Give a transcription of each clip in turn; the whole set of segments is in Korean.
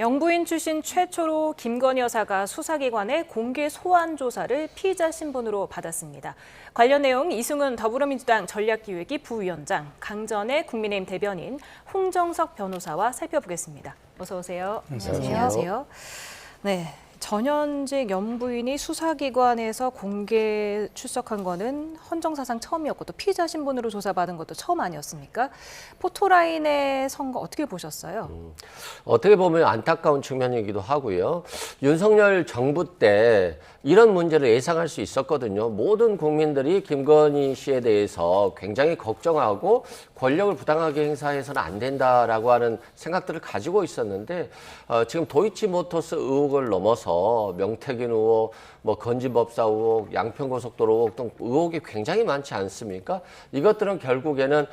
영부인 출신 최초로 김건희 여사가 수사기관의 공개 소환 조사를 피의자 신분으로 받았습니다. 관련 내용 이승훈 더불어민주당 전략기획위 부위원장, 강전의 국민의힘 대변인, 홍정석 변호사와 살펴보겠습니다. 어서 오세요. 안녕하세요. 네. 전현직 영부인이 수사기관에서 공개 출석한 거는 헌정사상 처음이었고 또 피의자 신분으로 조사받은 것도 처음 아니었습니까? 포토라인의 선거 어떻게 보셨어요? 어떻게 보면 안타까운 측면이기도 하고요. 윤석열 정부 때 이런 문제를 예상할 수 있었거든요. 모든 국민들이 김건희 씨에 대해서 굉장히 걱정하고 권력을 부당하게 행사해서는 안 된다라고 하는 생각들을 가지고 있었는데 지금 도이치모터스 의혹을 넘어서 명태균 의혹, 건진법사 의혹, 양평고속도로 의혹 등 의혹이 굉장히 많지 않습니까? 이것들은 결국에는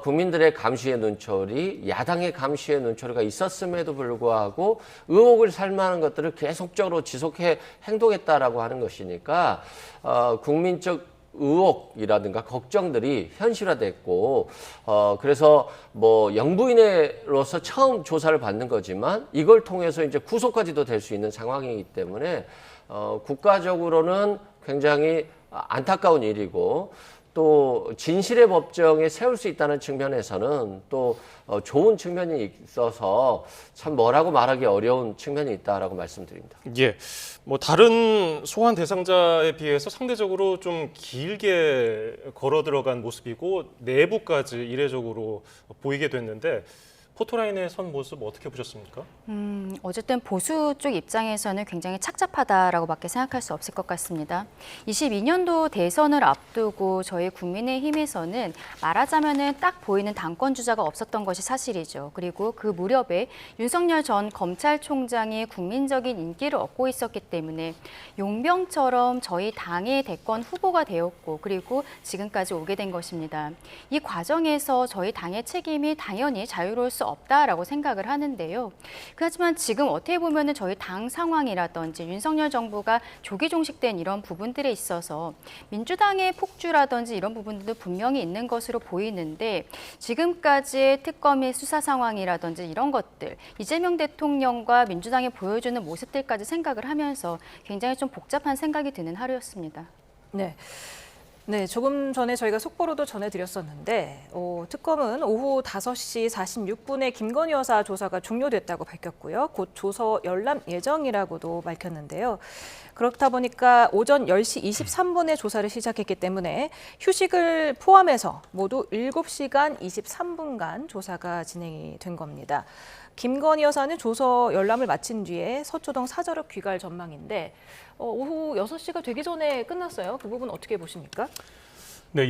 국민들의 감시의 눈초리, 야당의 감시의 눈초리가 있었음에도 불구하고 의혹을 살만한 것들을 계속적으로 지속해 행동했다라고 하는 것이니까 국민적 의혹이라든가 걱정들이 현실화됐고 그래서 영부인으로서 처음 조사를 받는 거지만 이걸 통해서 이제 구속까지도 될 수 있는 상황이기 때문에 국가적으로는 굉장히 안타까운 일이고 또 진실의 법정에 세울 수 있다는 측면에서는 또 좋은 측면이 있어서 참 뭐라고 말하기 어려운 측면이 있다라고 말씀드립니다. 예, 다른 소환 대상자에 비해서 상대적으로 좀 길게 걸어 들어간 모습이고 내부까지 이례적으로 보이게 됐는데 포토라인에 선 모습 어떻게 보셨습니까? 어쨌든 보수 쪽 입장에서는 굉장히 착잡하다라고밖에 생각할 수 없을 것 같습니다. 22년도 대선을 앞두고 저희 국민의힘에서는 말하자면은 딱 보이는 당권 주자가 없었던 것이 사실이죠. 그리고 그 무렵에 윤석열 전 검찰총장이 국민적인 인기를 얻고 있었기 때문에 용병처럼 저희 당의 대권 후보가 되었고 그리고 지금까지 오게 된 것입니다. 이 과정에서 저희 당의 책임이 당연히 자유로울 수 없다라고 생각을 하는데요. 하지만 지금 어떻게 보면은 저희 당 상황이라든지 윤석열 정부가 조기 종식된 이런 부분들에 있어서 민주당의 폭주라든지 이런 부분들도 분명히 있는 것으로 보이는데 지금까지의 특검의 수사 상황이라든지 이런 것들 이재명 대통령과 민주당이 보여주는 모습들까지 생각을 하면서 굉장히 좀 복잡한 생각이 드는 하루였습니다. 네, 조금 전에 저희가 속보로도 전해드렸었는데 특검은 오후 5시 46분에 김건희 여사 조사가 종료됐다고 밝혔고요. 곧 조서 열람 예정이라고도 밝혔는데요. 그렇다 보니까 오전 10시 23분에 조사를 시작했기 때문에 휴식을 포함해서 모두 7시간 23분간 조사가 진행이 된 겁니다. 김건희 여사는 조서 열람을 마친 뒤에 서초동 사저로 귀가할 전망인데 오후 6시가 되기 전에 끝났어요. 그 부분 어떻게 보십니까? 네,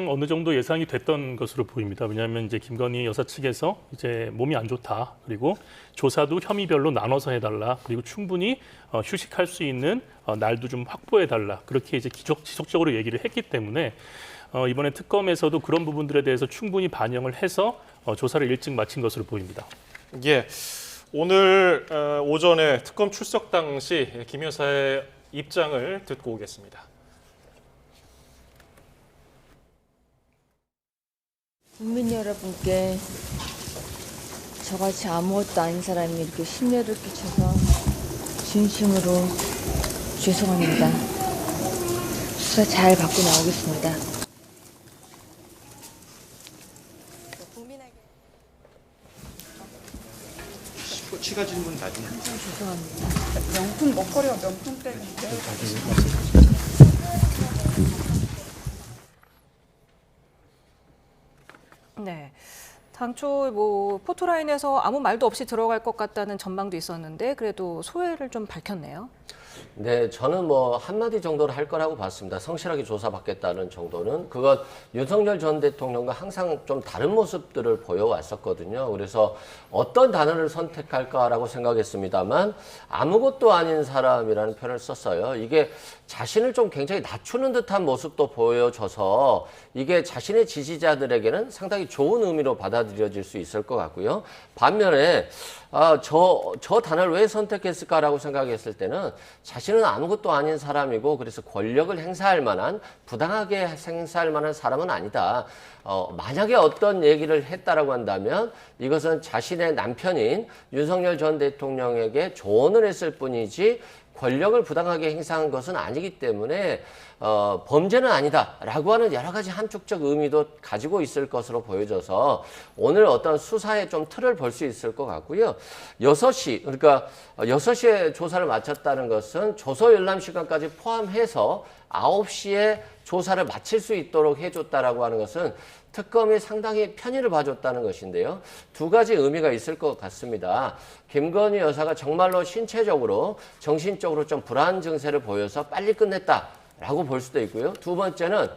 어느 정도 예상이 됐던 것으로 보입니다. 왜냐하면 이제 김건희 여사 측에서 이제 몸이 안 좋다. 그리고 조사도 혐의별로 나눠서 해달라. 그리고 충분히 휴식할 수 있는 날도 좀 확보해달라. 그렇게 이제 지속적으로 얘기를 했기 때문에 이번에 특검에서도 그런 부분들에 대해서 충분히 반영을 해서 조사를 일찍 마친 것으로 보입니다. 예, 오늘 오전에 특검 출석 당시 김 여사의 입장을 듣고 오겠습니다. 국민 여러분께 저같이 아무것도 아닌 사람이 이렇게 심려를 끼쳐서 진심으로 죄송합니다. 수사 잘 받고 나오겠습니다. 추가 질문 나중에. 죄송합니다. 명품 먹거리와 명품 때문에. 네. 당초 포토라인에서 아무 말도 없이 들어갈 것 같다는 전망도 있었는데 그래도 소회를 좀 밝혔네요. 네, 저는 한마디 정도를 할 거라고 봤습니다. 성실하게 조사받겠다는 정도는. 그건 윤석열 전 대통령과 항상 좀 다른 모습들을 보여왔었거든요. 그래서 어떤 단어를 선택할까라고 생각했습니다만 아무것도 아닌 사람이라는 표현을 썼어요. 이게 자신을 좀 굉장히 낮추는 듯한 모습도 보여줘서 이게 자신의 지지자들에게는 상당히 좋은 의미로 받아들여질 수 있을 것 같고요. 반면에 저 단어를 왜 선택했을까라고 생각했을 때는 자신은 아무것도 아닌 사람이고 그래서 권력을 행사할 만한, 부당하게 행사할 만한 사람은 아니다. 만약에 어떤 얘기를 했다라고 한다면 이것은 자신의 남편인 윤석열 전 대통령에게 조언을 했을 뿐이지 권력을 부당하게 행사한 것은 아니기 때문에 범죄는 아니다라고 하는 여러 가지 함축적 의미도 가지고 있을 것으로 보여져서 오늘 어떤 수사의 좀 틀을 볼 수 있을 것 같고요. 6시, 그러니까 6시에 조사를 마쳤다는 것은 조서 열람 시간까지 포함해서 9시에 조사를 마칠 수 있도록 해줬다라고 하는 것은 특검이 상당히 편의를 봐줬다는 것인데요. 두 가지 의미가 있을 것 같습니다. 김건희 여사가 정말로 신체적으로, 정신적으로 좀 불안 증세를 보여서 빨리 끝냈다라고 볼 수도 있고요. 두 번째는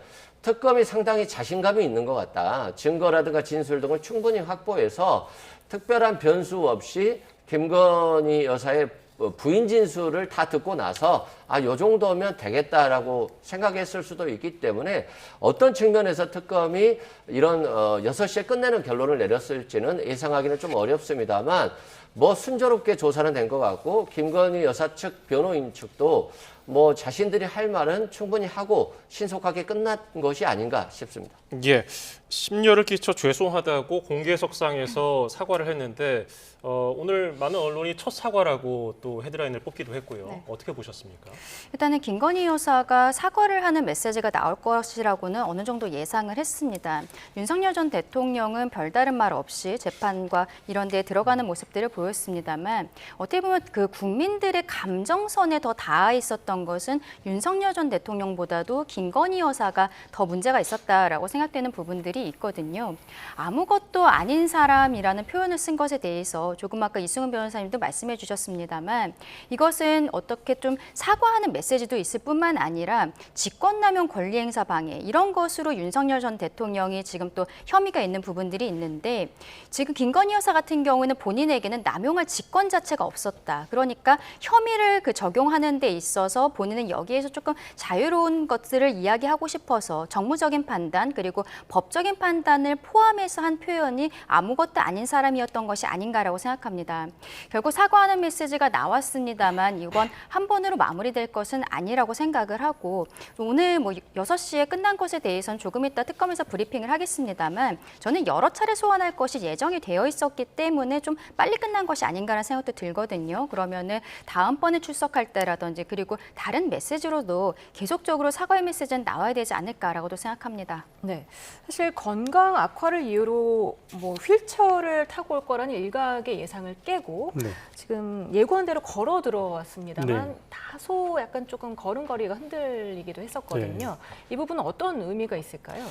특검이 상당히 자신감이 있는 것 같다. 증거라든가 진술 등을 충분히 확보해서 특별한 변수 없이 김건희 여사의 부인 진술을 다 듣고 나서 요 정도면 되겠다라고 생각했을 수도 있기 때문에 어떤 측면에서 특검이 이런 6시에 끝내는 결론을 내렸을지는 예상하기는 좀 어렵습니다만 뭐 순조롭게 조사는 된 것 같고 김건희 여사 측, 변호인 측도 뭐 자신들이 할 말은 충분히 하고 신속하게 끝난 것이 아닌가 싶습니다. 예, 심려를 끼쳐 죄송하다고 공개석상에서 사과를 했는데 오늘 많은 언론이 첫 사과라고 또 헤드라인을 뽑기도 했고요. 네. 어떻게 보셨습니까? 일단은 김건희 여사가 사과를 하는 메시지가 나올 것이라고는 어느 정도 예상을 했습니다. 윤석열 전 대통령은 별다른 말 없이 재판과 이런 데에 들어가는 모습들을 보였습니다만 어떻게 보면 그 국민들의 감정선에 더 닿아 있었던 것은 윤석열 전 대통령보다도 김건희 여사가 더 문제가 있었다라고 생각되는 부분들이 있거든요. 아무것도 아닌 사람이라는 표현을 쓴 것에 대해서 조금 아까 이승훈 변호사님도 말씀해 주셨습니다만 이것은 어떻게 좀 사과하는 메시지도 있을 뿐만 아니라 직권남용 권리행사 방해 이런 것으로 윤석열 전 대통령이 지금 또 혐의가 있는 부분들이 있는데 지금 김건희 여사 같은 경우는 본인에게는 남용할 직권 자체가 없었다. 그러니까 혐의를 적용하는 데 있어서 본인은 여기에서 조금 자유로운 것들을 이야기하고 싶어서 정무적인 판단 그리고 법적인 판단을 포함해서 한 표현이 아무것도 아닌 사람이었던 것이 아닌가라고 생각합니다. 결국 사과하는 메시지가 나왔습니다만 이건 한 번으로 마무리될 것은 아니라고 생각을 하고 오늘 6시에 끝난 것에 대해서는 조금 이따 특검에서 브리핑을 하겠습니다만 저는 여러 차례 소환할 것이 예정이 되어 있었기 때문에 좀 빨리 끝난 것이 아닌가라는 생각도 들거든요. 그러면은 다음번에 출석할 때라든지 그리고 다른 메시지로도 계속적으로 사과의 메시지는 나와야 되지 않을까라고도 생각합니다. 네, 사실 건강 악화를 이유로 뭐 휠체어를 타고 올 거라는 일각의 예상을 깨고 네. 지금 예고한 대로 걸어 들어왔습니다만 네. 다소 약간 조금 걸음걸이가 흔들리기도 했었거든요. 이 부분은 어떤 의미가 있을까요?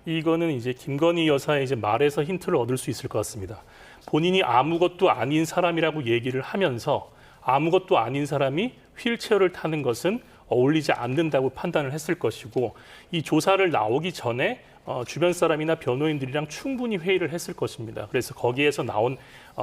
이거는 이제 김건희 여사의 이제 말에서 힌트를 얻을 수 있을 것 같습니다. 본인이 아무것도 아닌 사람이라고 얘기를 하면서 아무것도 아닌 사람이 휠체어를 타는 것은 어울리지 않는다고 판단을 했을 것이고 이 조사를 나오기 전에 주변 사람이나 변호인들이랑 충분히 회의를 했을 것입니다. 그래서 거기에서 나온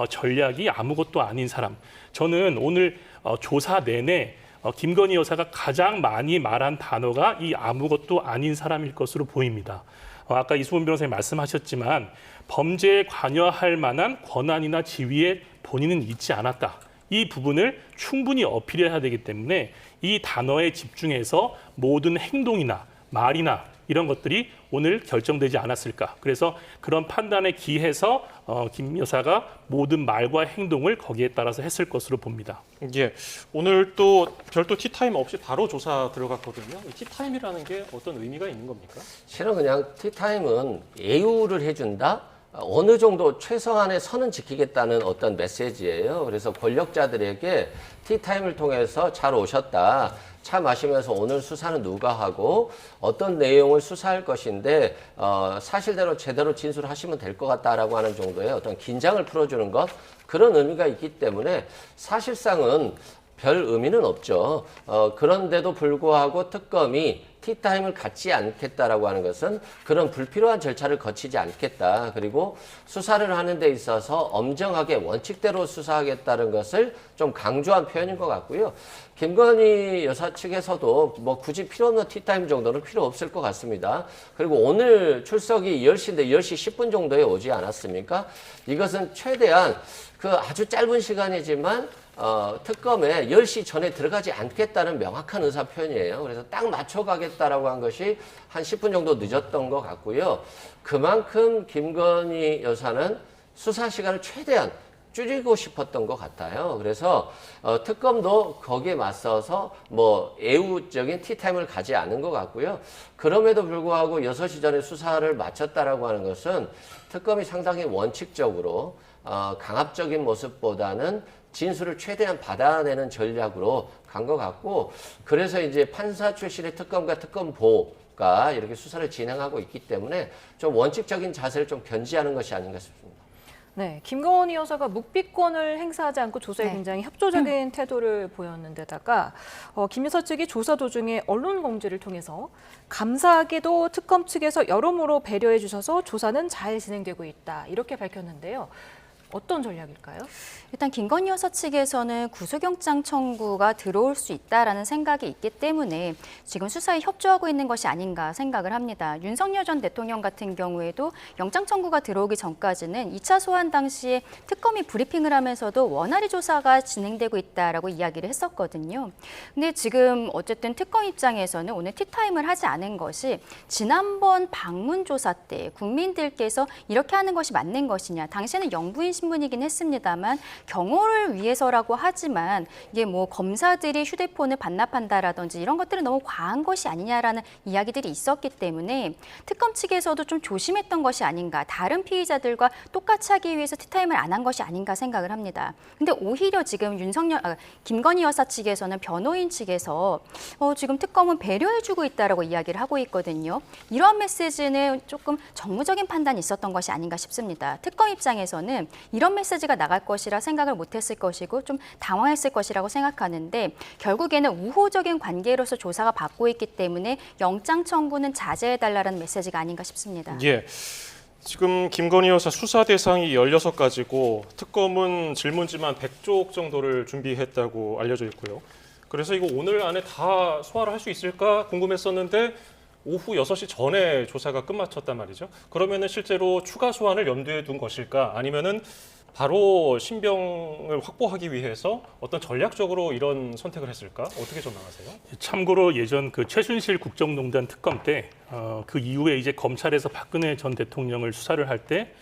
전략이 아무것도 아닌 사람. 저는 오늘 조사 내내 김건희 여사가 가장 많이 말한 단어가 이 아무것도 아닌 사람일 것으로 보입니다. 아까 이수훈 변호사님 말씀하셨지만 범죄에 관여할 만한 권한이나 지위에 본인은 있지 않았다. 이 부분을 충분히 어필해야 되기 때문에 이 단어에 집중해서 모든 행동이나 말이나 이런 것들이 오늘 결정되지 않았을까. 그래서 그런 판단에 기해서 김 여사가 모든 말과 행동을 거기에 따라서 했을 것으로 봅니다. 예, 오늘 또 별도 티타임 없이 바로 조사 들어갔거든요. 이 티타임이라는 게 어떤 의미가 있는 겁니까? 실은 그냥 티타임은 예우를 해준다? 어느 정도 최소한의 선은 지키겠다는 어떤 메시지예요. 그래서 권력자들에게 티타임을 통해서 잘 오셨다. 차 마시면서 오늘 수사는 누가 하고 어떤 내용을 수사할 것인데 사실대로 제대로 진술하시면 될 것 같다라고 하는 정도의 어떤 긴장을 풀어주는 것 그런 의미가 있기 때문에 사실상은 별 의미는 없죠. 그런데도 불구하고 특검이 티타임을 갖지 않겠다라고 하는 것은 그런 불필요한 절차를 거치지 않겠다. 그리고 수사를 하는 데 있어서 엄정하게 원칙대로 수사하겠다는 것을 좀 강조한 표현인 것 같고요. 김건희 여사 측에서도 뭐 굳이 필요 없는 티타임 정도는 필요 없을 것 같습니다. 그리고 오늘 출석이 10시인데 10시 10분 정도에 오지 않았습니까? 이것은 최대한 그 아주 짧은 시간이지만 특검에 10시 전에 들어가지 않겠다는 명확한 의사 표현이에요. 그래서 딱 맞춰가겠다라고 한 것이 한 10분 정도 늦었던 것 같고요. 그만큼 김건희 여사는 수사 시간을 최대한 줄이고 싶었던 것 같아요. 그래서 특검도 거기에 맞서서 뭐 애우적인 티타임을 가지 않은 것 같고요. 그럼에도 불구하고 6시 전에 수사를 마쳤다라고 하는 것은 특검이 상당히 원칙적으로 강압적인 모습보다는 진술을 최대한 받아내는 전략으로 간 것 같고, 그래서 이제 판사 출신의 특검과 특검보가 이렇게 수사를 진행하고 있기 때문에 좀 원칙적인 자세를 좀 견지하는 것이 아닌가 싶습니다. 네, 김건희 여사가 묵비권을 행사하지 않고 조사에 굉장히 협조적인 태도를 보였는데다가 김 여사 측이 조사 도중에 언론 공지를 통해서 감사하게도 특검 측에서 여러모로 배려해 주셔서 조사는 잘 진행되고 있다 이렇게 밝혔는데요. 어떤 전략일까요? 일단 김건희 여사 측에서는 구속영장 청구가 들어올 수 있다라는 생각이 있기 때문에 지금 수사에 협조하고 있는 것이 아닌가 생각을 합니다. 윤석열 전 대통령 같은 경우에도 영장 청구가 들어오기 전까지는 2차 소환 당시에 특검이 브리핑을 하면서도 원활히 조사가 진행되고 있다라고 이야기를 했었거든요. 근데 지금 어쨌든 특검 입장에서는 오늘 티타임을 하지 않은 것이 지난번 방문 조사 때 국민들께서 이렇게 하는 것이 맞는 것이냐, 당시에는 영부인 신문이긴 했습니다만 경호를 위해서라고 하지만 이게 뭐 검사들이 휴대폰을 반납한다라든지 이런 것들은 너무 과한 것이 아니냐라는 이야기들이 있었기 때문에 특검 측에서도 좀 조심했던 것이 아닌가, 다른 피의자들과 똑같이 하기 위해서 티타임을 안 한 것이 아닌가 생각을 합니다. 근데 오히려 지금 김건희 여사 측에서는 변호인 측에서 지금 특검은 배려해주고 있다라고 이야기를 하고 있거든요. 이러한 메시지는 조금 정무적인 판단이 있었던 것이 아닌가 싶습니다. 특검 입장에서는 이런 메시지가 나갈 것이라 생각을 못했을 것이고 좀 당황했을 것이라고 생각하는데, 결국에는 우호적인 관계로서 조사가 받고 있기 때문에 영장 청구는 자제해달라는 메시지가 아닌가 싶습니다. 예. 지금 김건희 여사 수사 대상이 16가지고 특검은 질문지만 100쪽 정도를 준비했다고 알려져 있고요. 그래서 이거 오늘 안에 다 소화를 할 수 있을까 궁금했었는데 오후 6시 전에 조사가 끝마쳤단 말이죠. 그러면은 실제로 추가 소환을 염두에 둔 것일까? 아니면은 바로 신병을 확보하기 위해서 어떤 전략적으로 이런 선택을 했을까? 어떻게 전망하세요? 참고로 예전 그 최순실 국정농단 특검 때 그 이후에 이제 검찰에서 박근혜 전 대통령을 수사를 할 때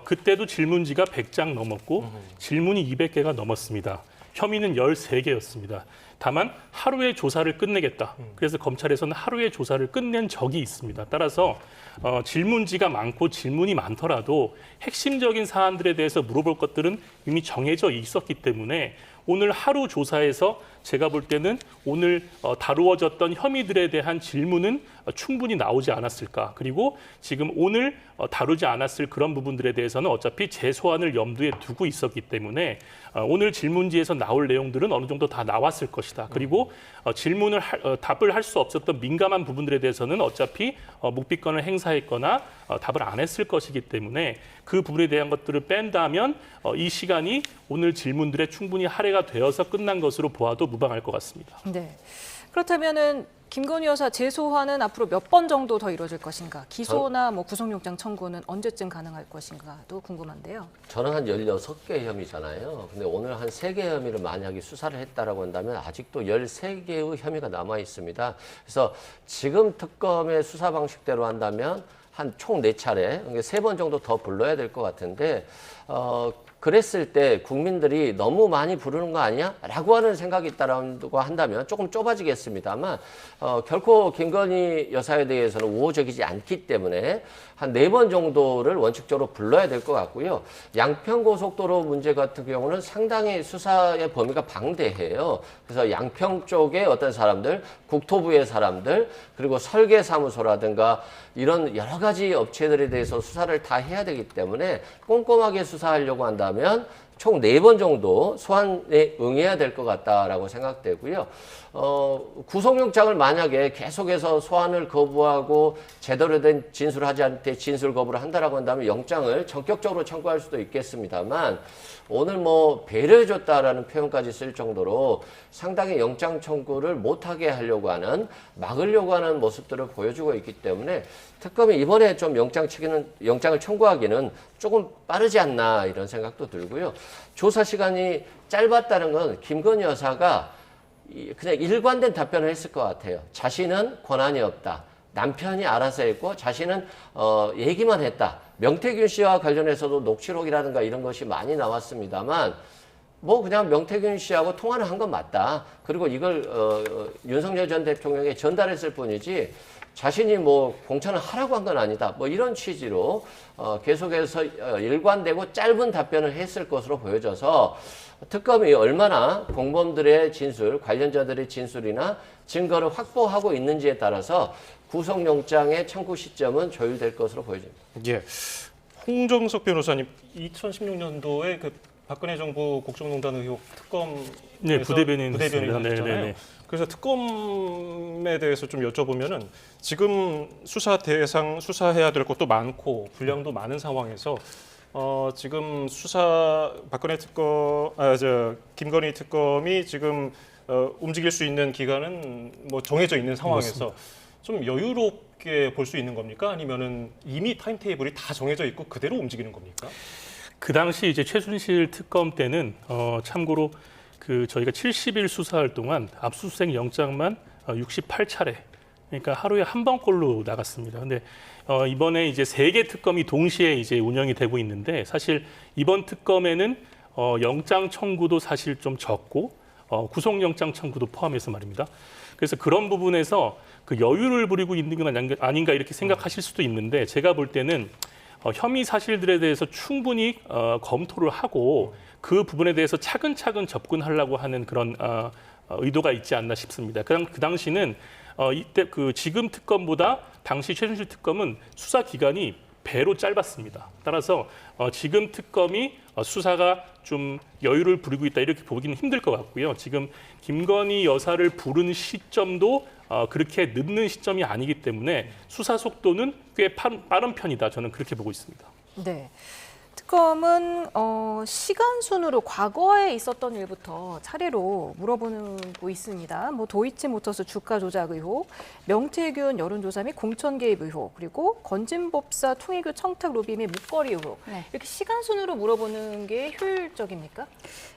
그때도 질문지가 100장 넘었고 질문이 200개가 넘었습니다. 혐의는 13개였습니다. 다만 하루에 조사를 끝내겠다. 그래서 검찰에서는 하루에 조사를 끝낸 적이 있습니다. 따라서 질문지가 많고 질문이 많더라도 핵심적인 사안들에 대해서 물어볼 것들은 이미 정해져 있었기 때문에 오늘 하루 조사에서 제가 볼 때는 오늘 다루어졌던 혐의들에 대한 질문은 충분히 나오지 않았을까. 그리고 지금 오늘 다루지 않았을 그런 부분들에 대해서는 어차피 재소환을 염두에 두고 있었기 때문에 오늘 질문지에서 나올 내용들은 어느 정도 다 나왔을 것이다. 그리고 답을 할 수 없었던 민감한 부분들에 대해서는 어차피 묵비권을 행사했거나 답을 안 했을 것이기 때문에 그 부분에 대한 것들을 뺀다면 이 시간이 오늘 질문들에 충분히 할애가 되어서 끝난 것으로 보아도 무방할 것 같습니다. 네. 그렇다면은 김건희 여사 재소환은 앞으로 몇 번 정도 더 이루어질 것인가? 기소나 뭐 구속영장 청구는 언제쯤 가능할 것인가도 궁금한데요. 저는 한 16개 혐의잖아요. 근데 오늘 한 3개 혐의를 만약에 수사를 했다라고 한다면 아직도 13개의 혐의가 남아 있습니다. 그래서 지금 특검의 수사 방식대로 한다면 한 총 4차례, 3번 정도 더 불러야 될 것 같은데 그랬을 때 국민들이 너무 많이 부르는 거 아니야? 라고 하는 생각이 있다고 한다면 조금 좁아지겠습니다만 결코 김건희 여사에 대해서는 우호적이지 않기 때문에 한 4번 정도를 원칙적으로 불러야 될 것 같고요. 양평고속도로 문제 같은 경우는 상당히 수사의 범위가 방대해요. 그래서 양평 쪽에 어떤 사람들, 국토부의 사람들, 그리고 설계사무소라든가 이런 여러 가지 업체들에 대해서 수사를 다 해야 되기 때문에 꼼꼼하게 수사하려고 한다면 총 4번 정도 소환에 응해야 될 것 같다라고 생각되고요. 구속영장을 만약에 계속해서 소환을 거부하고 제대로 된 진술을 하지 않을 때 진술 거부를 한다라고 한다면 영장을 전격적으로 청구할 수도 있겠습니다만 오늘 뭐 배려해줬다라는 표현까지 쓸 정도로 상당히 영장 청구를 못하게 하려고 하는, 막으려고 하는 모습들을 보여주고 있기 때문에 특검이 이번에 좀 영장을 청구하기는 조금 빠르지 않나 이런 생각도 들고요. 조사 시간이 짧았다는 건 김건희 여사가 그냥 일관된 답변을 했을 것 같아요. 자신은 권한이 없다. 남편이 알아서 했고 자신은 얘기만 했다. 명태균 씨와 관련해서도 녹취록이라든가 이런 것이 많이 나왔습니다만 뭐 그냥 명태균 씨하고 통화를 한 건 맞다. 그리고 이걸 윤석열 전 대통령에 전달했을 뿐이지 자신이 뭐 공천을 하라고 한 건 아니다. 뭐 이런 취지로 계속해서 일관되고 짧은 답변을 했을 것으로 보여져서 특검이 얼마나 공범들의 진술, 관련자들의 진술이나 증거를 확보하고 있는지에 따라서 구속영장의 청구 시점은 조율될 것으로 보여집니다. 예. 홍정석 변호사님, 2016년도에 그 박근혜 정부 국정농단 의혹 특검 네, 부대변인 하셨잖아요. 네네네. 그래서 특검에 대해서 좀 여쭤보면은 지금 수사해야 될 것도 많고 분량도 많은 상황에서 지금 김건희 특검이 지금 움직일 수 있는 기간은 뭐 정해져 있는 상황에서 맞습니다. 좀 여유롭게 볼 수 있는 겁니까? 아니면은 이미 타임테이블이 다 정해져 있고 그대로 움직이는 겁니까? 그 당시 이제 최순실 특검 때는 참고로 그 저희가 70일 수사할 동안 압수수색 영장만 68차례, 그러니까 하루에 한 번꼴로 나갔습니다. 근데 이번에 이제 3개 특검이 동시에 이제 운영이 되고 있는데 사실 이번 특검에는 영장 청구도 사실 좀 적고 구속영장 청구도 포함해서 말입니다. 그래서 그런 부분에서 그 여유를 부리고 있는 건 아닌가 이렇게 생각하실 수도 있는데 제가 볼 때는 혐의 사실들에 대해서 충분히 검토를 하고 그 부분에 대해서 차근차근 접근하려고 하는 그런 의도가 있지 않나 싶습니다. 그 당시는 이때 그 지금 특검보다 당시 최순실 특검은 수사 기간이 배로 짧았습니다. 따라서 지금 특검이 수사가 좀 여유를 부리고 있다 이렇게 보기는 힘들 것 같고요. 지금 김건희 여사를 부른 시점도 그렇게 늦는 시점이 아니기 때문에 수사 속도는 꽤 빠른 편이다. 저는 그렇게 보고 있습니다. 네. 특검은 시간 순으로 과거에 있었던 일부터 차례로 물어보고 있습니다. 뭐 도이치모터스 주가 조작 의혹, 명태균 여론조사 및 공천 개입 의혹, 그리고 건진법사 통일교 청탁 로비 및 묵거리 의혹. 네. 이렇게 시간 순으로 물어보는 게 효율적입니까?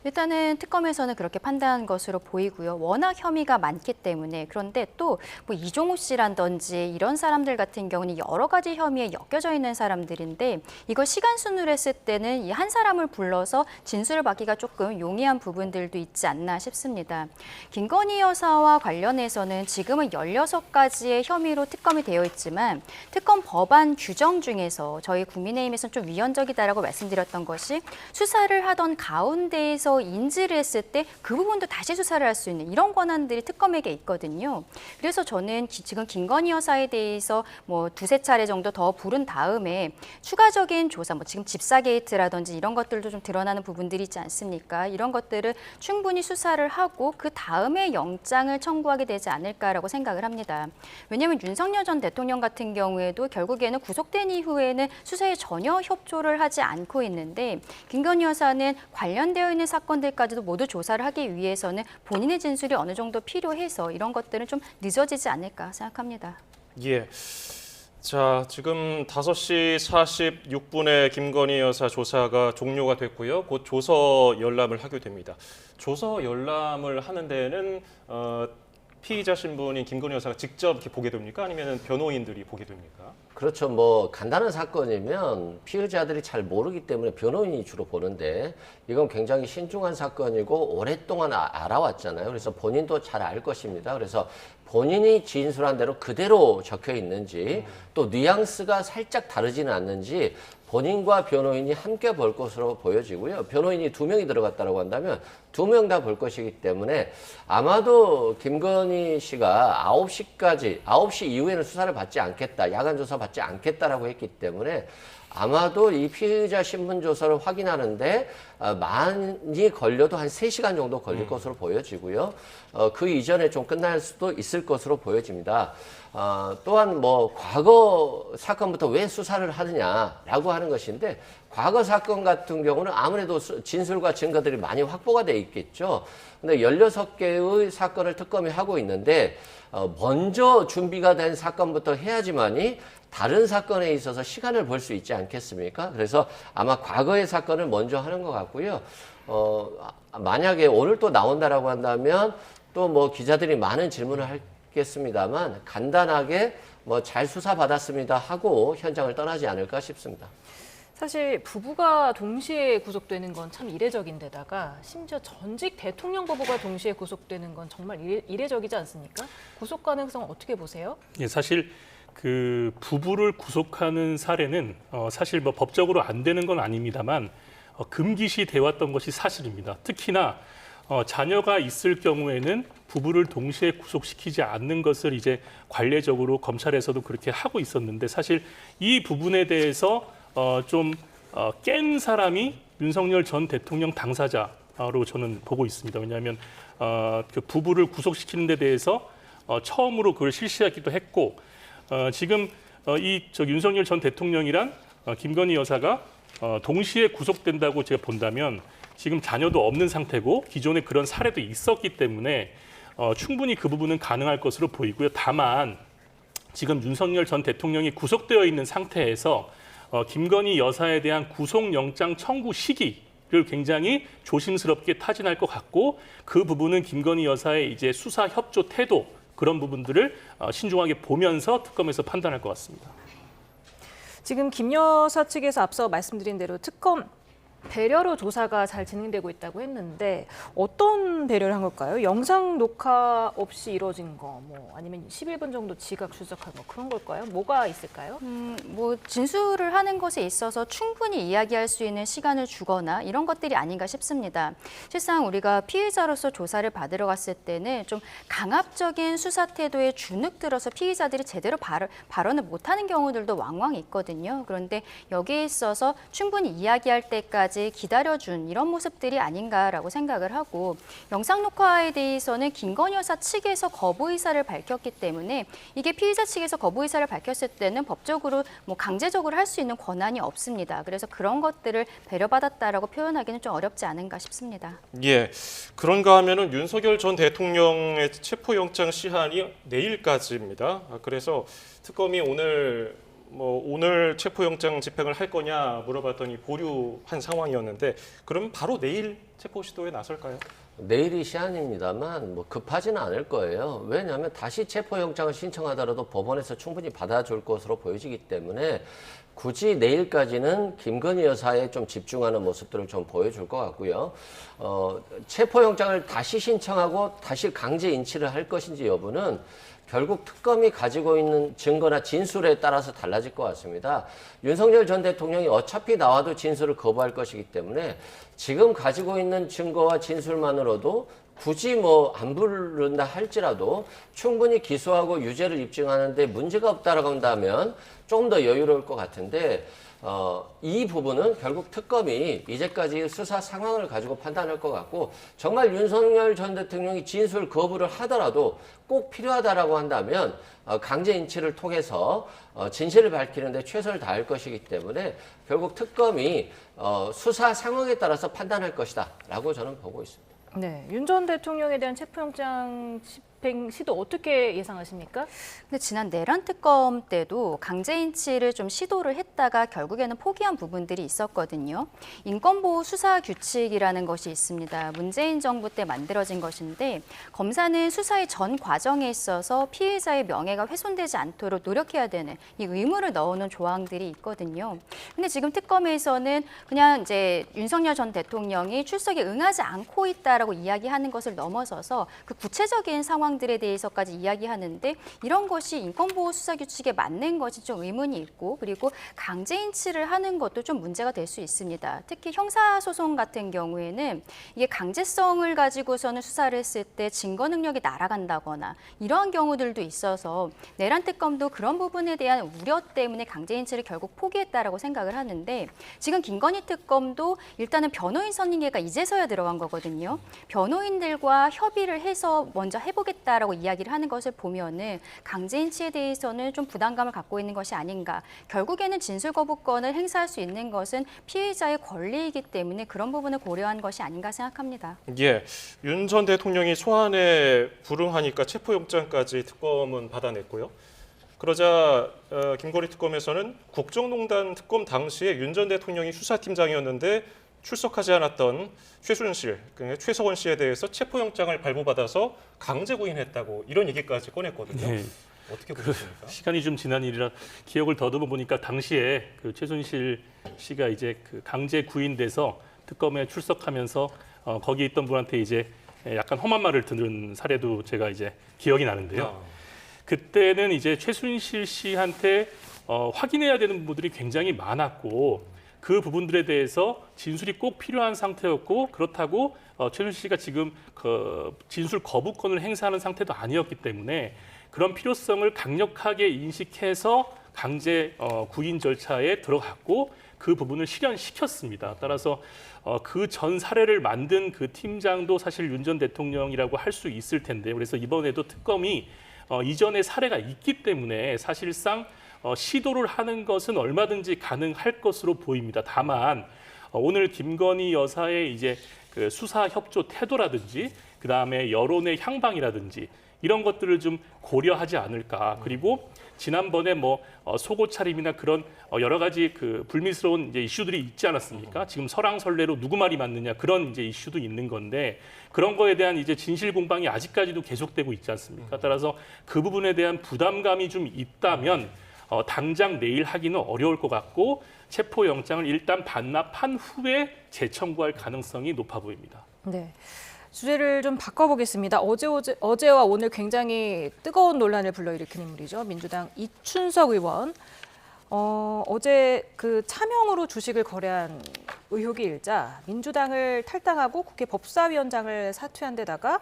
일단은 특검에서는 그렇게 판단한 것으로 보이고요. 워낙 혐의가 많기 때문에. 그런데 또 뭐 이종호 씨라든지 이런 사람들 같은 경우는 여러 가지 혐의에 엮여져 있는 사람들인데 이걸 시간 순으로 했을 때는 이 한 사람을 불러서 진술을 받기가 조금 용이한 부분들도 있지 않나 싶습니다. 김건희 여사와 관련해서는 지금은 16가지의 혐의로 특검이 되어 있지만 특검 법안 규정 중에서 저희 국민의힘에서는 좀 위헌적이다라고 말씀드렸던 것이 수사를 하던 가운데에서 인지를 했을 때 그 부분도 다시 수사를 할 수 있는 이런 권한들이 특검에게 있거든요. 그래서 저는 지금 김건희 여사에 대해서 뭐 2-3차례 정도 더 부른 다음에 추가적인 조사, 뭐 지금 집사 게이트라든지 이런 것들도 좀 드러나는 부분들이 있지 않습니까? 이런 것들을 충분히 수사를 하고 그 다음에 영장을 청구하게 되지 않을까라고 생각을 합니다. 왜냐하면 윤석열 전 대통령 같은 경우에도 결국에는 구속된 이후에는 수사에 전혀 협조를 하지 않고 있는데 김건희 여사는 관련되어 있는 사건들까지도 모두 조사를 하기 위해서는 본인의 진술이 어느 정도 필요해서 이런 것들은 좀 늦어지지 않을까 생각합니다. 예. 자, 지금 5시 46분에 김건희 여사 조사가 종료가 됐고요. 곧 조서 열람을 하게 됩니다. 조서 열람을 하는 데는 피의자 신분인 김건희 여사가 직접 이렇게 보게 됩니까? 아니면 변호인들이 보게 됩니까? 그렇죠. 뭐 간단한 사건이면 피의자들이 잘 모르기 때문에 변호인이 주로 보는데 이건 굉장히 신중한 사건이고 오랫동안 알아왔잖아요. 그래서 본인도 잘 알 것입니다. 그래서 본인이 진술한 대로 그대로 적혀 있는지 또 뉘앙스가 살짝 다르지는 않는지 본인과 변호인이 함께 볼 것으로 보여지고요. 변호인이 2명이 들어갔다고 한다면 두 명 다 볼 것이기 때문에 아마도 김건희 씨가 9시 이후에는 수사를 받지 않겠다, 야간 조사 받지 않겠다라고 했기 때문에 아마도 이 피의자 신분 조서를 확인하는데 많이 걸려도 한 3시간 정도 걸릴 것으로 보여지고요. 그 이전에 좀 끝날 수도 있을 것으로 보여집니다. 또한 뭐 과거 사건부터 왜 수사를 하느냐라고 하는 것인데, 과거 사건 같은 경우는 아무래도 진술과 증거들이 많이 확보가 돼 있겠죠. 근데 16개의 사건을 특검이 하고 있는데 먼저 준비가 된 사건부터 해야지만이 다른 사건에 있어서 시간을 벌 수 있지 않겠습니까? 그래서 아마 과거의 사건을 먼저 하는 것 같고요. 만약에 오늘 또 나온다라고 한다면 또 뭐 기자들이 많은 질문을 하겠습니다만 간단하게 뭐 잘 수사 받았습니다 하고 현장을 떠나지 않을까 싶습니다. 사실 부부가 동시에 구속되는 건 참 이례적인데다가 심지어 전직 대통령 부부가 동시에 구속되는 건 정말 이례적이지 않습니까? 구속 가능성 어떻게 보세요? 예, 사실 그 부부를 구속하는 사례는 사실 뭐 법적으로 안 되는 건 아닙니다만 금기시 돼 왔던 것이 사실입니다. 특히나 자녀가 있을 경우에는 부부를 동시에 구속시키지 않는 것을 이제 관례적으로 검찰에서도 그렇게 하고 있었는데, 사실 이 부분에 대해서 좀 깬 사람이 윤석열 전 대통령 당사자로 저는 보고 있습니다. 왜냐하면 그 부부를 구속시키는 데 대해서 처음으로 그걸 실시하기도 했고, 지금 윤석열 전 대통령이랑 김건희 여사가 동시에 구속된다고 제가 본다면 지금 자녀도 없는 상태고 기존에 그런 사례도 있었기 때문에 충분히 그 부분은 가능할 것으로 보이고요. 다만 지금 윤석열 전 대통령이 구속되어 있는 상태에서 김건희 여사에 대한 구속영장 청구 시기를 굉장히 조심스럽게 타진할 것 같고, 그 부분은 김건희 여사의 이제 수사 협조 태도, 그런 부분들을 신중하게 보면서 특검에서 판단할 것 같습니다. 지금 김 여사 측에서 앞서 말씀드린 대로 특검 배려로 조사가 잘 진행되고 있다고 했는데 어떤 배려를 한 걸까요? 영상 녹화 없이 이루어진 거, 뭐 아니면 11분 정도 지각 출석한 거, 그런 걸까요? 뭐가 있을까요? 뭐 진술을 하는 것에 있어서 충분히 이야기할 수 있는 시간을 주거나 이런 것들이 아닌가 싶습니다. 실상 우리가 피의자로서 조사를 받으러 갔을 때는 좀 강압적인 수사 태도에 주눅 들어서 피의자들이 제대로 발언을 못하는 경우들도 왕왕 있거든요. 그런데 여기에 있어서 충분히 이야기할 때까지 기다려준 이런 모습들이 아닌가라고 생각을 하고, 영상 녹화에 대해서는 김건희 여사 측에서 거부 의사를 밝혔기 때문에 이게 피의자 측에서 거부 의사를 밝혔을 때는 법적으로 뭐 강제적으로 할 수 있는 권한이 없습니다. 그래서 그런 것들을 배려받았다라고 표현하기는 좀 어렵지 않은가 싶습니다. 예, 그런가 하면은 윤석열 전 대통령의 체포영장 시한이 내일까지입니다. 그래서 특검이 오늘 체포영장 집행을 할 거냐 물어봤더니 보류한 상황이었는데, 그럼 바로 내일 체포 시도에 나설까요? 내일이 시한입니다만 뭐 급하지는 않을 거예요. 왜냐하면 다시 체포영장을 신청하더라도 법원에서 충분히 받아줄 것으로 보여지기 때문에 굳이 내일까지는 김건희 여사에 좀 집중하는 모습들을 좀 보여줄 것 같고요. 체포영장을 다시 신청하고 다시 강제 인치를 할 것인지 여부는 결국 특검이 가지고 있는 증거나 진술에 따라서 달라질 것 같습니다. 윤석열 전 대통령이 어차피 나와도 진술을 거부할 것이기 때문에 지금 가지고 있는 증거와 진술만으로도 굳이 뭐 안 부른다 할지라도 충분히 기소하고 유죄를 입증하는데 문제가 없다라고 한다면 조금 더 여유로울 것 같은데, 이 부분은 결국 특검이 이제까지 수사 상황을 가지고 판단할 것 같고, 정말 윤석열 전 대통령이 진술 거부를 하더라도 꼭 필요하다라고 한다면 강제 인치를 통해서 진실을 밝히는 데 최선을 다할 것이기 때문에 결국 특검이 수사 상황에 따라서 판단할 것이다 라고 저는 보고 있습니다. 네, 윤 전 대통령에 대한 체포영장 집행 시도 어떻게 예상하십니까? 근데 지난 내란 특검 때도 강제 인치를 좀 시도를 했다가 결국에는 포기한 부분들이 있었거든요. 인권보호 수사 규칙이라는 것이 있습니다. 문재인 정부 때 만들어진 것인데, 검사는 수사의 전 과정에 있어서 피해자의 명예가 훼손되지 않도록 노력해야 되는 이 의무를 넣어놓은 조항들이 있거든요. 근데 지금 특검에서는 그냥 이제 윤석열 전 대통령이 출석에 응하지 않고 있다라고 이야기하는 것을 넘어서서 그 구체적인 상황 상황들에 대해서까지 이야기하는데 이런 것이 인권보호 수사 규칙에 맞는 것이 좀 의문이 있고 그리고 강제 인치를 하는 것도 좀 문제가 될 수 있습니다. 특히 형사소송 같은 경우에는 이게 강제성을 가지고서는 수사를 했을 때 증거 능력이 날아간다거나 이러한 경우들도 있어서 내란 특검도 그런 부분에 대한 우려 때문에 강제 인치를 결국 포기했다라고 생각을 하는데 지금 김건희 특검도 일단은 변호인 선임계가 이제서야 들어간 거거든요. 변호인들과 협의를 해서 먼저 해보겠다라고 이야기를 하는 것을 보면은 강제 인치에 대해서는 좀 부담감을 갖고 있는 것이 아닌가. 결국에는 진술 거부권을 행사할 수 있는 것은 피의자의 권리이기 때문에 그런 부분을 고려한 것이 아닌가 생각합니다. 예, 윤 전 대통령이 소환에 불응하니까 체포영장까지 특검은 받아냈고요. 그러자 김건희 특검에서는 국정농단 특검 당시에 윤 전 대통령이 수사팀장이었는데 출석하지 않았던 최순실, 최서원 씨에 대해서 체포영장을 발부받아서 강제 구인했다고 이런 얘기까지 꺼냈거든요. 네. 어떻게 보십니까? 시간이 좀 지난 일이라 기억을 더듬어 보니까 당시에 그 최순실 씨가 이제 그 강제 구인돼서 특검에 출석하면서 거기 있던 분한테 이제 약간 험한 말을 들은 사례도 제가 이제 기억이 나는데요. 그때는 이제 최순실 씨한테 확인해야 되는 부분들이 굉장히 많았고 그 부분들에 대해서 진술이 꼭 필요한 상태였고 그렇다고 최순실 씨가 지금 그 진술 거부권을 행사하는 상태도 아니었기 때문에 그런 필요성을 강력하게 인식해서 강제 구인 절차에 들어갔고 그 부분을 실현시켰습니다. 따라서 그 전 사례를 만든 그 팀장도 사실 윤 전 대통령이라고 할 수 있을 텐데요. 그래서 이번에도 특검이 이전의 사례가 있기 때문에 사실상 시도를 하는 것은 얼마든지 가능할 것으로 보입니다. 다만 오늘 김건희 여사의 이제 그 수사 협조 태도라든지 그 다음에 여론의 향방이라든지 이런 것들을 좀 고려하지 않을까. 그리고 지난번에 뭐 속옷 차림이나 그런 여러 가지 그 불미스러운 이제 이슈들이 있지 않았습니까? 지금 설왕설래로 누구 말이 맞느냐 그런 이제 이슈도 있는 건데 그런 거에 대한 이제 진실 공방이 아직까지도 계속되고 있지 않습니까? 따라서 그 부분에 대한 부담감이 좀 있다면 당장 내일 하기는 어려울 것 같고 체포영장을 일단 반납한 후에 재청구할 가능성이 높아 보입니다. 네. 주제를 좀 바꿔보겠습니다. 어제와 오늘 굉장히 뜨거운 논란을 불러일으킨 인물이죠. 민주당 이춘석 의원. 어제 그 차명으로 주식을 거래한 의혹이 일자 민주당을 탈당하고 국회 법사위원장을 사퇴한 데다가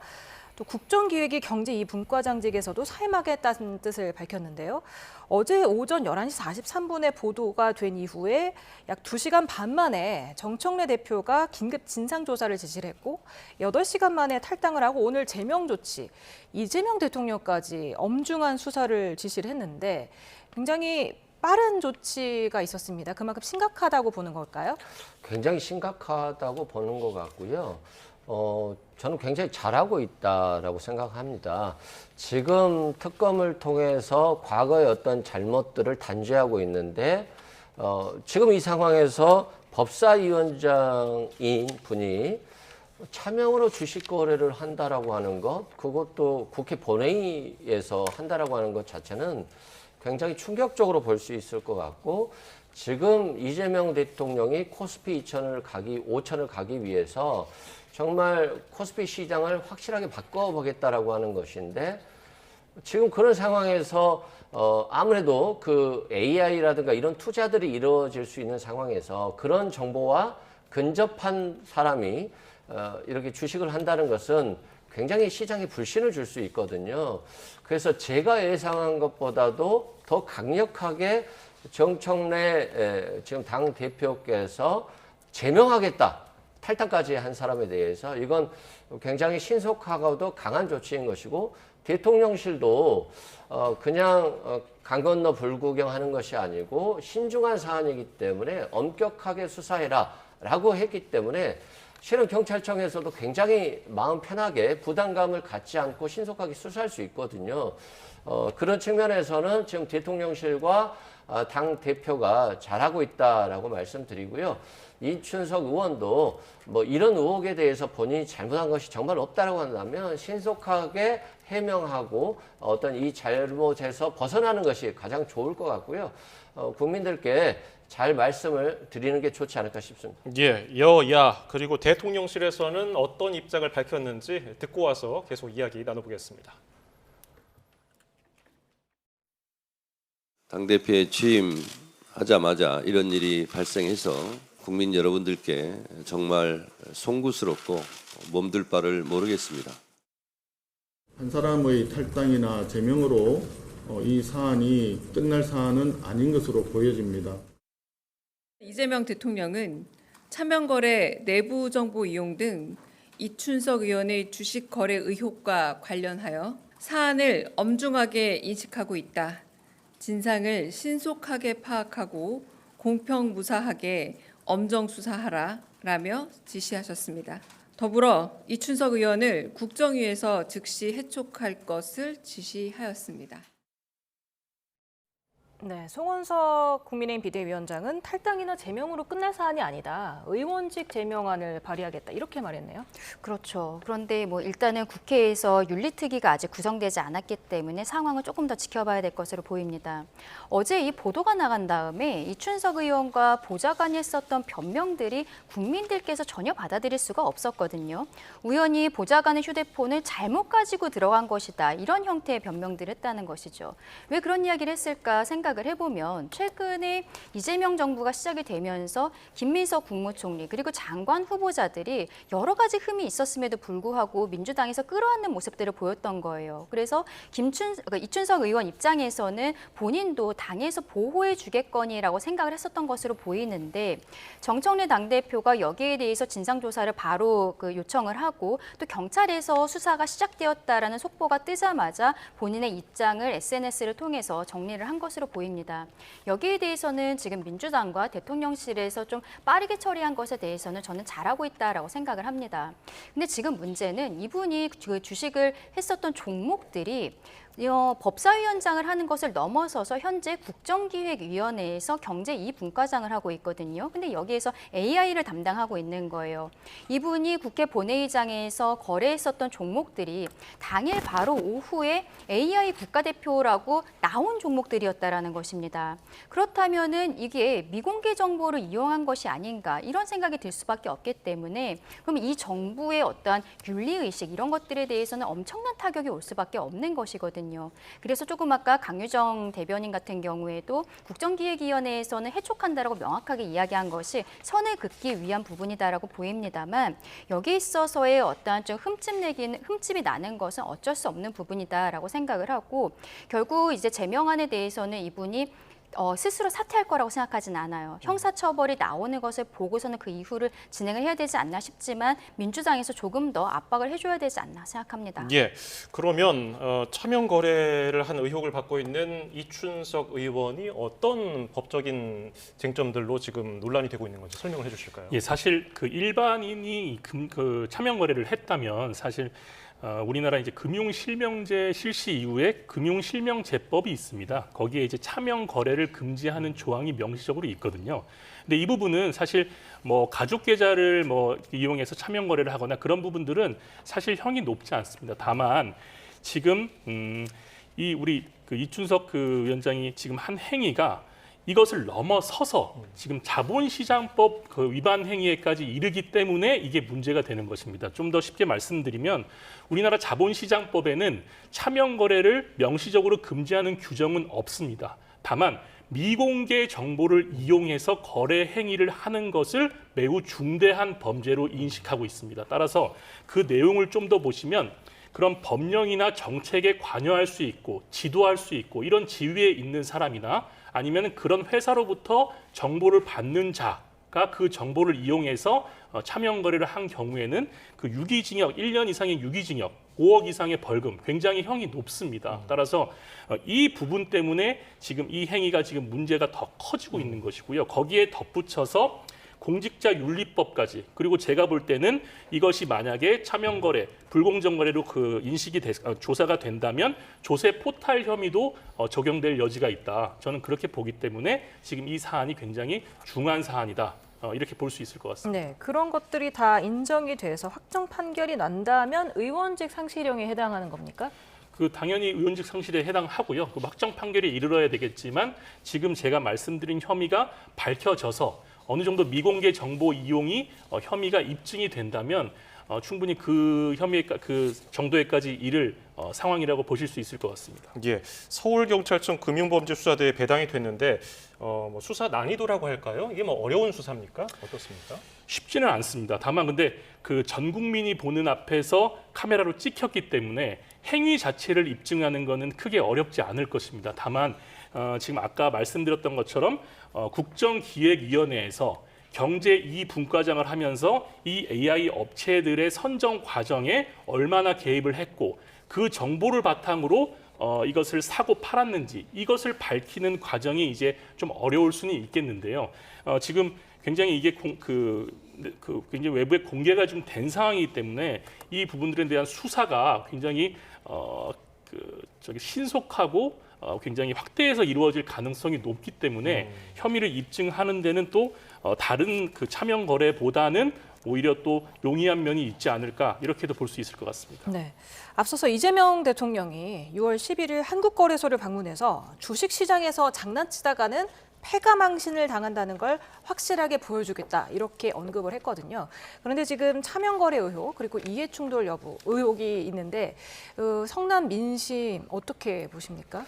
또 국정기획위 경제 2분과장직에서도 사임하겠다는 뜻을 밝혔는데요. 어제 오전 11시 43분에 보도가 된 이후에 약 2시간 반 만에 정청래 대표가 긴급 진상조사를 지시를 했고 8시간 만에 탈당을 하고 오늘 제명 조치, 이재명 대통령까지 엄중한 수사를 지시를 했는데 굉장히 빠른 조치가 있었습니다. 그만큼 심각하다고 보는 걸까요? 굉장히 심각하다고 보는 것 같고요. 저는 굉장히 잘하고 있다라고 생각합니다. 지금 특검을 통해서 과거의 어떤 잘못들을 단죄하고 있는데 지금 이 상황에서 법사위원장인 분이 차명으로 주식 거래를 한다라고 하는 것, 그것도 국회 본회의에서 한다라고 하는 것 자체는 굉장히 충격적으로 볼 수 있을 것 같고 지금 이재명 대통령이 코스피 5천을 가기 위해서 정말 코스피 시장을 확실하게 바꿔보겠다라고 하는 것인데 지금 그런 상황에서 아무래도 그 AI라든가 이런 투자들이 이루어질 수 있는 상황에서 그런 정보와 근접한 사람이 이렇게 주식을 한다는 것은 굉장히 시장에 불신을 줄 수 있거든요. 그래서 제가 예상한 것보다도 더 강력하게 정청래 지금 당 대표께서 제명하겠다. 탈당까지 한 사람에 대해서 이건 굉장히 신속하고도 강한 조치인 것이고 대통령실도 그냥 강 건너 불구경하는 것이 아니고 신중한 사안이기 때문에 엄격하게 수사해라라고 했기 때문에 실은 경찰청에서도 굉장히 마음 편하게 부담감을 갖지 않고 신속하게 수사할 수 있거든요. 그런 측면에서는 지금 대통령실과 당 대표가 잘하고 있다라고 말씀드리고요. 이춘석 의원도 뭐 이런 의혹에 대해서 본인이 잘못한 것이 정말 없다라고 한다면 신속하게 해명하고 어떤 이 잘못에서 벗어나는 것이 가장 좋을 것 같고요. 국민들께 잘 말씀을 드리는 게 좋지 않을까 싶습니다. 예, 여야 그리고 대통령실에서는 어떤 입장을 밝혔는지 듣고 와서 계속 이야기 나눠보겠습니다. 당대표에 취임하자마자 이런 일이 발생해서 국민 여러분들께 정말 송구스럽고 몸둘 바를 모르겠습니다. 한 사람의 탈당이나 제명으로 이 사안이 끝날 사안은 아닌 것으로 보여집니다. 이재명 대통령은 차명거래 내부 정보 이용 등 이춘석 의원의 주식 거래 의혹과 관련하여 사안을 엄중하게 인식하고 있다. 진상을 신속하게 파악하고 공평무사하게 엄정 수사하라라며 지시하셨습니다. 더불어 이춘석 의원을 국정위에서 즉시 해촉할 것을 지시하였습니다. 네, 송원석 국민의힘 비대위원장은 탈당이나 제명으로 끝날 사안이 아니다. 의원직 제명안을 발의하겠다. 이렇게 말했네요. 그렇죠. 그런데 뭐 일단은 국회에서 윤리특위가 아직 구성되지 않았기 때문에 상황을 조금 더 지켜봐야 될 것으로 보입니다. 어제 이 보도가 나간 다음에 이춘석 의원과 보좌관이 했었던 변명들이 국민들께서 전혀 받아들일 수가 없었거든요. 우연히 보좌관의 휴대폰을 잘못 가지고 들어간 것이다. 이런 형태의 변명들을 했다는 것이죠. 왜 그런 이야기를 했을까 생각을 해보면 최근에 이재명 정부가 시작이 되면서 김민석 국무총리 그리고 장관 후보자들이 여러 가지 흠이 있었음에도 불구하고 민주당에서 끌어안는 모습들을 보였던 거예요. 그래서 이춘석 의원 입장에서는 본인도 당에서 보호해 주겠거니라고 생각을 했었던 것으로 보이는데 정청래 당대표가 여기에 대해서 진상조사를 바로 요청을 하고 또 경찰에서 수사가 시작되었다라는 속보가 뜨자마자 본인의 입장을 SNS를 통해서 정리를 한 것으로 보입니다. 여기에 대해서는 지금 민주당과 대통령실에서 좀 빠르게 처리한 것에 대해서는 저는 잘하고 있다라고 생각을 합니다. 근데 지금 문제는 이분이 그 주식을 했었던 종목들이 법사위원장을 하는 것을 넘어서서 현재 국정기획위원회에서 경제2분과장을 하고 있거든요. 근데 여기에서 AI를 담당하고 있는 거예요. 이분이 국회 본회의장에서 거래했었던 종목들이 당일 바로 오후에 AI 국가대표라고 나온 종목들이었다라는 것입니다. 그렇다면은 이게 미공개 정보를 이용한 것이 아닌가 이런 생각이 들 수밖에 없기 때문에 그럼 이 정부의 어떠한 윤리의식 이런 것들에 대해서는 엄청난 타격이 올 수밖에 없는 것이거든요. 그래서 조금 아까 강유정 대변인 같은 경우에도 국정기획위원회에서는 해촉한다라고 명확하게 이야기한 것이 선을 긋기 위한 부분이다라고 보입니다만 여기에 있어서의 어떠한 좀 흠집이 나는 것은 어쩔 수 없는 부분이다라고 생각을 하고 결국 이제 제명안에 대해서는 이분이 스스로 사퇴할 거라고 생각하진 않아요. 형사처벌이 나오는 것을 보고서는 그 이후를 진행을 해야 되지 않나 싶지만 민주당에서 조금 더 압박을 해줘야 되지 않나 생각합니다. 예, 그러면 차명 거래를 한 의혹을 받고 있는 이춘석 의원이 어떤 법적인 쟁점들로 지금 논란이 되고 있는 건지 설명을 해주실까요? 예, 사실 그 일반인이 그 차명 거래를 했다면 사실 우리나라 이제 금융실명제 실시 이후에 금융실명제법이 있습니다. 거기에 이제 차명 거래를 금지하는 조항이 명시적으로 있거든요. 근데 이 부분은 사실 뭐 가족 계좌를 뭐 이용해서 차명 거래를 하거나 그런 부분들은 사실 형이 높지 않습니다. 다만 지금 이 우리 그 이춘석 그 위원장이 지금 한 행위가 이것을 넘어서서 지금 자본시장법 그 위반 행위에까지 이르기 때문에 이게 문제가 되는 것입니다. 좀 더 쉽게 말씀드리면 우리나라 자본시장법에는 차명 거래를 명시적으로 금지하는 규정은 없습니다. 다만 미공개 정보를 이용해서 거래 행위를 하는 것을 매우 중대한 범죄로 인식하고 있습니다. 따라서 그 내용을 좀 더 보시면 그런 법령이나 정책에 관여할 수 있고 지도할 수 있고 이런 지위에 있는 사람이나 아니면 그런 회사로부터 정보를 받는 자가 그 정보를 이용해서 차명 거래를 한 경우에는 그 유기징역 1년 이상의 유기징역 5억 이상의 벌금 굉장히 형이 높습니다. 따라서 이 부분 때문에 지금 이 행위가 지금 문제가 더 커지고 있는 것이고요. 거기에 덧붙여서 공직자윤리법까지 그리고 제가 볼 때는 이것이 만약에 차명거래, 불공정거래로 그 인식이 조사가 된다면 조세 포탈 혐의도 적용될 여지가 있다. 저는 그렇게 보기 때문에 지금 이 사안이 굉장히 중요한 사안이다. 이렇게 볼 수 있을 것 같습니다. 네, 그런 것들이 다 인정이 돼서 확정 판결이 난다면 의원직 상실형에 해당하는 겁니까? 그 당연히 의원직 상실에 해당하고요. 그 확정 판결에 이르러야 되겠지만 지금 제가 말씀드린 혐의가 밝혀져서 어느 정도 미공개 정보 이용이 혐의가 입증이 된다면 충분히 그 혐의가 그 정도에까지 이를 상황이라고 보실 수 있을 것 같습니다. 예, 서울경찰청 금융범죄수사대에 배당이 됐는데 뭐 수사 난이도라고 할까요? 이게 뭐 어려운 수사입니까? 어떻습니까? 쉽지는 않습니다. 다만 근데 그 전 국민이 보는 앞에서 카메라로 찍혔기 때문에 행위 자체를 입증하는 것은 크게 어렵지 않을 것입니다. 다만 지금 아까 말씀드렸던 것처럼 국정기획위원회에서 경제 이분과장을 하면서 이 AI 업체들의 선정 과정에 얼마나 개입을 했고 그 정보를 바탕으로 이것을 사고 팔았는지 이것을 밝히는 과정이 이제 좀 어려울 수는 있겠는데요. 지금 굉장히 이게 굉장히 외부에 공개가 좀 된 상황이기 때문에 이 부분들에 대한 수사가 굉장히 신속하고 굉장히 확대해서 이루어질 가능성이 높기 때문에 혐의를 입증하는 데는 또 다른 그 차명 거래보다는 오히려 또 용이한 면이 있지 않을까 이렇게도 볼 수 있을 것 같습니다. 네. 앞서서 이재명 대통령이 6월 11일 한국거래소를 방문해서 주식시장에서 장난치다가는 패가망신을 당한다는 걸 확실하게 보여주겠다 이렇게 언급을 했거든요. 그런데 지금 차명거래 의혹 그리고 이해충돌 여부 의혹이 있는데 성남 민심 어떻게 보십니까?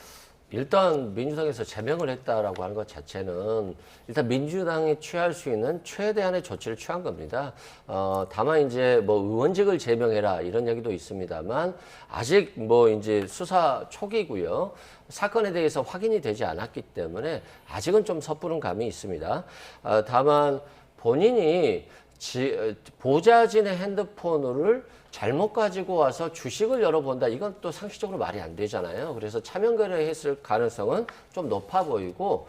일단 민주당에서 제명을 했다라고 하는 것 자체는 일단 민주당이 취할 수 있는 최대한의 조치를 취한 겁니다. 다만 이제 뭐 의원직을 제명해라 이런 얘기도 있습니다만 아직 뭐 이제 수사 초기고요. 사건에 대해서 확인이 되지 않았기 때문에 아직은 좀 섣부른 감이 있습니다. 다만 본인이 보좌진의 핸드폰을 잘못 가지고 와서 주식을 열어본다. 이건 또 상식적으로 말이 안 되잖아요. 그래서 차명거래했을 가능성은 좀 높아 보이고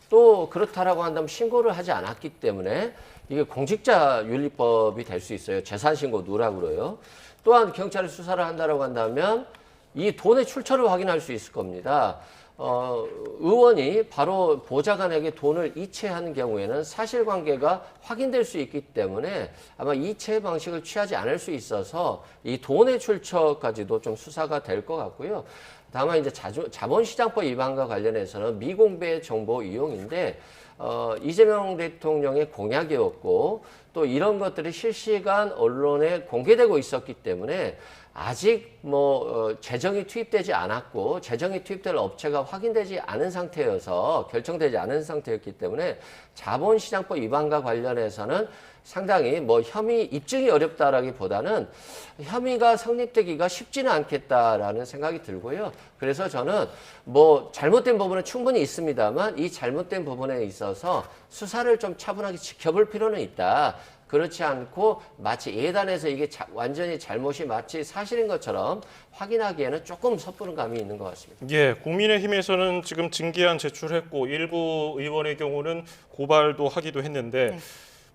또 그렇다라고 한다면 신고를 하지 않았기 때문에 이게 공직자윤리법이 될 수 있어요. 재산신고 누락으로요. 그래요. 또한 경찰이 수사를 한다라고 한다면 이 돈의 출처를 확인할 수 있을 겁니다. 의원이 바로 보좌관에게 돈을 이체하는 경우에는 사실관계가 확인될 수 있기 때문에 아마 이체 방식을 취하지 않을 수 있어서 이 돈의 출처까지도 좀 수사가 될 것 같고요. 다만 이제 자본시장법 위반과 관련해서는 미공개 정보 이용인데 이재명 대통령의 공약이었고 또 이런 것들이 실시간 언론에 공개되고 있었기 때문에 아직 뭐 재정이 투입되지 않았고 재정이 투입될 업체가 확인되지 않은 상태여서 결정되지 않은 상태였기 때문에 자본시장법 위반과 관련해서는 상당히 뭐 혐의 입증이 어렵다라기보다는 혐의가 성립되기가 쉽지는 않겠다라는 생각이 들고요. 그래서 저는 뭐 잘못된 부분은 충분히 있습니다만 이 잘못된 부분에 있어서 수사를 좀 차분하게 지켜볼 필요는 있다. 그렇지 않고 마치 예단해서 이게 완전히 잘못이 마치 사실인 것처럼 확인하기에는 조금 섣부른 감이 있는 것 같습니다. 예, 국민의힘에서는 지금 징계안 제출했고 일부 의원의 경우는 고발도 하기도 했는데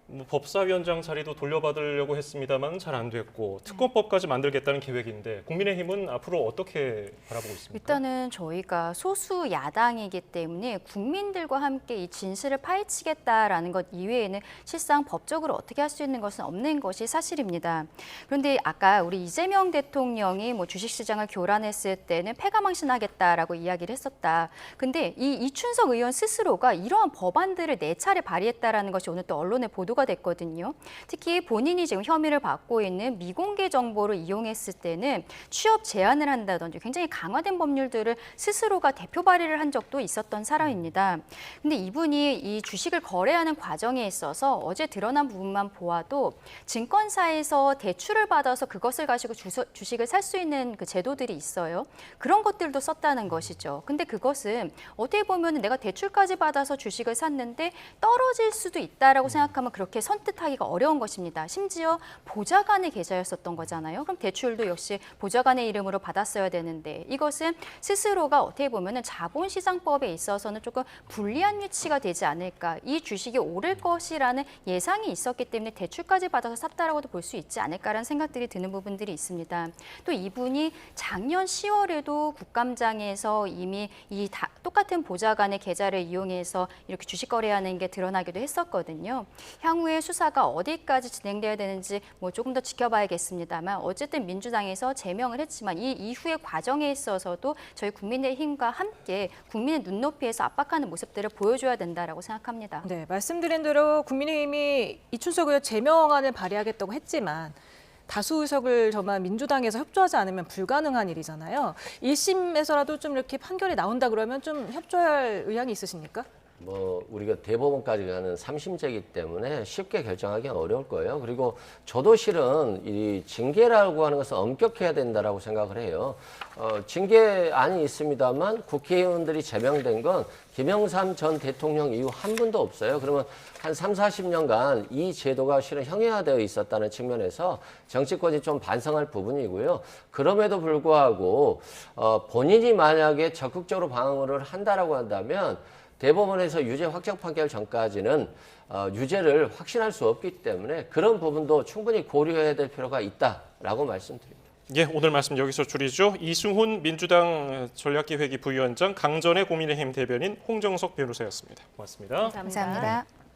뭐 법사위원장 자리도 돌려받으려고 했습니다만 잘 안 됐고 특검법까지 만들겠다는 계획인데 국민의힘은 앞으로 어떻게 바라보고 있습니까? 일단은 저희가 소수 야당이기 때문에 국민들과 함께 이 진실을 파헤치겠다라는 것 이외에는 실상 법적으로 어떻게 할 수 있는 것은 없는 것이 사실입니다. 그런데 아까 우리 이재명 대통령이 뭐 주식시장을 교란했을 때는 패가망신하겠다라고 이야기를 했었다. 근데 이 이춘석 의원 스스로가 이러한 법안들을 4차례 발의했다라는 것이 오늘 또 언론에 보도가 됐거든요. 특히 본인이 지금 혐의를 받고 있는 미공개 정보를 이용했을 때는 취업 제한을 한다든지 굉장히 강화된 법률들을 스스로가 대표 발의를 한 적도 있었던 사람입니다. 근데 이분이 이 주식을 거래하는 과정에 있어서 어제 드러난 부분만 보아도 증권사에서 대출을 받아서 그것을 가지고 주식을 살 수 있는 그 제도들이 있어요. 그런 것들도 썼다는 것이죠. 근데 그것은 어떻게 보면 내가 대출까지 받아서 주식을 샀는데 떨어질 수도 있다라고 생각하면 그렇게 선뜻하기가 어려운 것입니다. 심지어 보좌관의 계좌였었던 거잖아요. 그럼 대출도 역시 보좌관의 이름으로 받았어야 되는데 이것은 스스로가 어떻게 보면 자본시장법에 있어서는 조금 불리한 위치가 되지 않을까. 이 주식이 오를 것이라는 예상이 있었기 때문에 대출까지 받아서 샀다라고도 볼 수 있지 않을까라는 생각들이 드는 부분들이 있습니다. 또 이분이 작년 10월에도 국감장에서 이미 이 똑같은 보좌관의 계좌를 이용해서 이렇게 주식 거래하는 게 드러나기도 했었거든요. 향후에 수사가 어디까지 진행돼야 되는지 뭐 조금 더 지켜봐야겠습니다만 어쨌든 민주당에서 제명을 했지만 이 이후의 과정에 있어서도 저희 국민의힘과 함께 국민의 눈높이에서 압박하는 모습들을 보여줘야 된다라고 생각합니다. 네, 말씀드린 대로 국민의힘이 이춘석 의원 제명안을 발의하겠다고 했지만 다수 의석을 정말 민주당에서 협조하지 않으면 불가능한 일이잖아요. 1심에서라도 좀 이렇게 판결이 나온다 그러면 좀 협조할 의향이 있으십니까? 뭐 우리가 대법원까지 가는 3심제이기 때문에 쉽게 결정하기는 어려울 거예요. 그리고 저도 실은 이 징계라고 하는 것은 엄격해야 된다라고 생각을 해요. 징계안이 있습니다만 국회의원들이 제명된 건 김영삼 전 대통령 이후 한 분도 없어요. 그러면 한 3, 40년간 이 제도가 실은 형해화되어 있었다는 측면에서 정치권이 좀 반성할 부분이고요. 그럼에도 불구하고 본인이 만약에 적극적으로 방어를 한다라고 한다면 대법원에서 유죄 확정 판결 전까지는 유죄를 확신할 수 없기 때문에 그런 부분도 충분히 고려해야 될 필요가 있다라고 말씀드립니다. 예, 오늘 말씀 여기서 줄이죠. 이승훈 민주당 전략기획위 부위원장, 강전의 국민의힘 대변인 홍정석 변호사였습니다. 고맙습니다. 감사합니다.